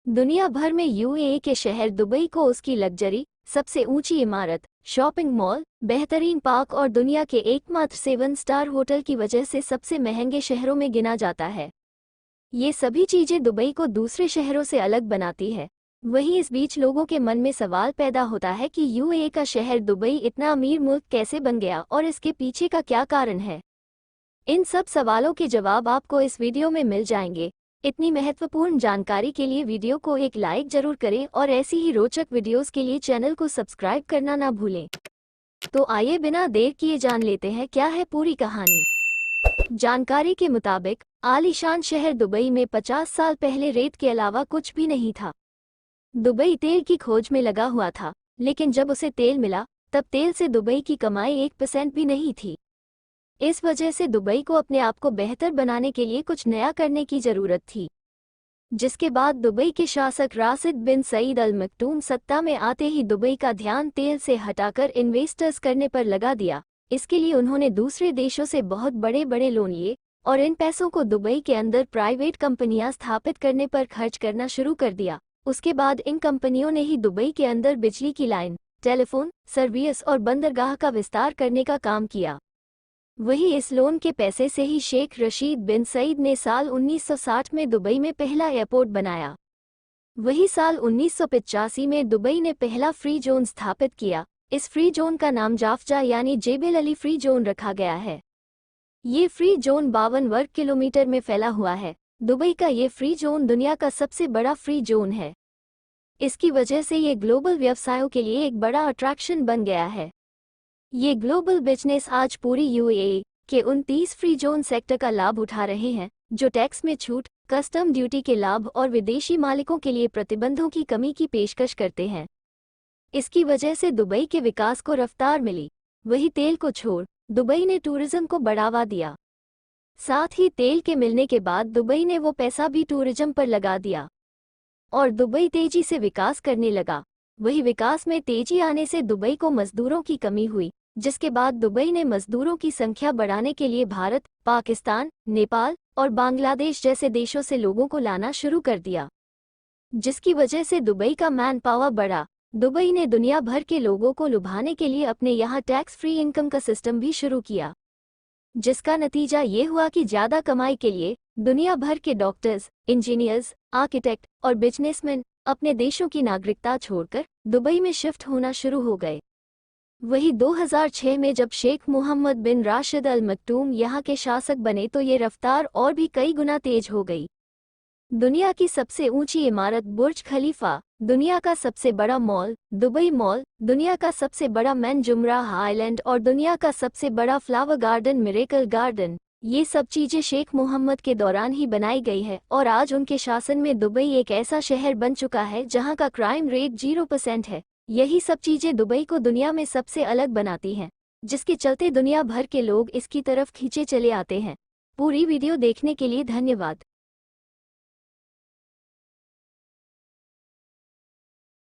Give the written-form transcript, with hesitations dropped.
दुनिया भर में यूएई के शहर दुबई को उसकी लग्जरी, सबसे ऊंची इमारत, शॉपिंग मॉल, बेहतरीन पार्क और दुनिया के एकमात्र 7 स्टार होटल की वजह से सबसे महंगे शहरों में गिना जाता है। ये सभी चीजें दुबई को दूसरे शहरों से अलग बनाती है। वहीं इस बीच लोगों के मन में सवाल पैदा होता है कि यूएई का शहर दुबई इतना अमीर मुल्क कैसे बन गया और इसके पीछे का क्या कारण है। इन सब सवालों के जवाब आपको इस वीडियो में मिल जाएंगे। इतनी महत्वपूर्ण जानकारी के लिए वीडियो को एक लाइक जरूर करें और ऐसी ही रोचक वीडियोस के लिए चैनल को सब्सक्राइब करना ना भूलें। तो आइए बिना देर किए जान लेते हैं क्या है पूरी कहानी। जानकारी के मुताबिक आलीशान शहर दुबई में 50 साल पहले रेत के अलावा कुछ भी नहीं था। दुबई तेल की खोज में लगा हुआ था, लेकिन जब उसे तेल मिला तब तेल से दुबई की कमाई 1% भी नहीं थी। इस वजह से दुबई को अपने आप को बेहतर बनाने के लिए कुछ नया करने की जरूरत थी। जिसके बाद दुबई के शासक राशिद बिन सईद अल मक्तूम सत्ता में आते ही दुबई का ध्यान तेल से हटाकर इन्वेस्टर्स करने पर लगा दिया। इसके लिए उन्होंने दूसरे देशों से बहुत बड़े बड़े लोन लिए और इन पैसों को दुबई के अंदर प्राइवेट कंपनियां स्थापित करने पर खर्च करना शुरू कर दिया। उसके बाद इन कंपनियों ने ही दुबई के अंदर बिजली की लाइन, टेलीफोन सर्विस और बंदरगाह का विस्तार करने का काम किया। वही इस लोन के पैसे से ही शेख रशीद बिन सईद ने साल 1960 में दुबई में पहला एयरपोर्ट बनाया। वही साल 1985 में दुबई ने पहला फ्री जोन स्थापित किया। इस फ्री जोन का नाम जाफजा यानी जेबेल अली फ्री जोन रखा गया है। ये फ्री जोन 52 वर्ग किलोमीटर में फैला हुआ है। दुबई का ये फ्री जोन दुनिया का सबसे बड़ा फ्री जोन है। इसकी वजह से ये ग्लोबल व्यवसायों के लिए एक बड़ा अट्रैक्शन बन गया है। ये ग्लोबल बिजनेस आज पूरी यूएई के 29 फ्री जोन सेक्टर का लाभ उठा रहे हैं, जो टैक्स में छूट, कस्टम ड्यूटी के लाभ और विदेशी मालिकों के लिए प्रतिबंधों की कमी की पेशकश करते हैं। इसकी वजह से दुबई के विकास को रफ्तार मिली। वही तेल को छोड़ दुबई ने टूरिज्म को बढ़ावा दिया। साथ ही तेल के मिलने के बाद दुबई ने वो पैसा भी टूरिज्म पर लगा दिया और दुबई तेजी से विकास करने लगा। वही विकास में तेजी आने से दुबई को मजदूरों की कमी हुई, जिसके बाद दुबई ने मजदूरों की संख्या बढ़ाने के लिए भारत, पाकिस्तान, नेपाल और बांग्लादेश जैसे देशों से लोगों को लाना शुरू कर दिया, जिसकी वजह से दुबई का मैन पावर बढ़ा। दुबई ने दुनिया भर के लोगों को लुभाने के लिए अपने यहाँ टैक्स फ्री इनकम का सिस्टम भी शुरू किया, जिसका नतीजा ये हुआ कि ज़्यादा कमाई के लिए दुनिया भर के डॉक्टर्स, इंजीनियर्स, आर्किटेक्ट और बिजनेसमैन अपने देशों की नागरिकता छोड़कर दुबई में शिफ्ट होना शुरू हो गए। वही 2006 में जब शेख मोहम्मद बिन राशिद अल मक्तूम यहाँ के शासक बने तो ये रफ्तार और भी कई गुना तेज हो गई। दुनिया की सबसे ऊंची इमारत बुर्ज खलीफा, दुनिया का सबसे बड़ा मॉल दुबई मॉल, दुनिया का सबसे बड़ा मैन जुमराह आइलैंड और दुनिया का सबसे बड़ा फ्लावर गार्डन मिरेकल गार्डन, ये सब चीजें शेख मोहम्मद के दौरान ही बनाई गई है और आज उनके शासन में दुबई एक ऐसा शहर बन चुका है जहां का क्राइम रेट 0% है। यही सब चीजें दुबई को दुनिया में सबसे अलग बनाती हैं, जिसके चलते दुनिया भर के लोग इसकी तरफ खींचे चले आते हैं। पूरी वीडियो देखने के लिए धन्यवाद।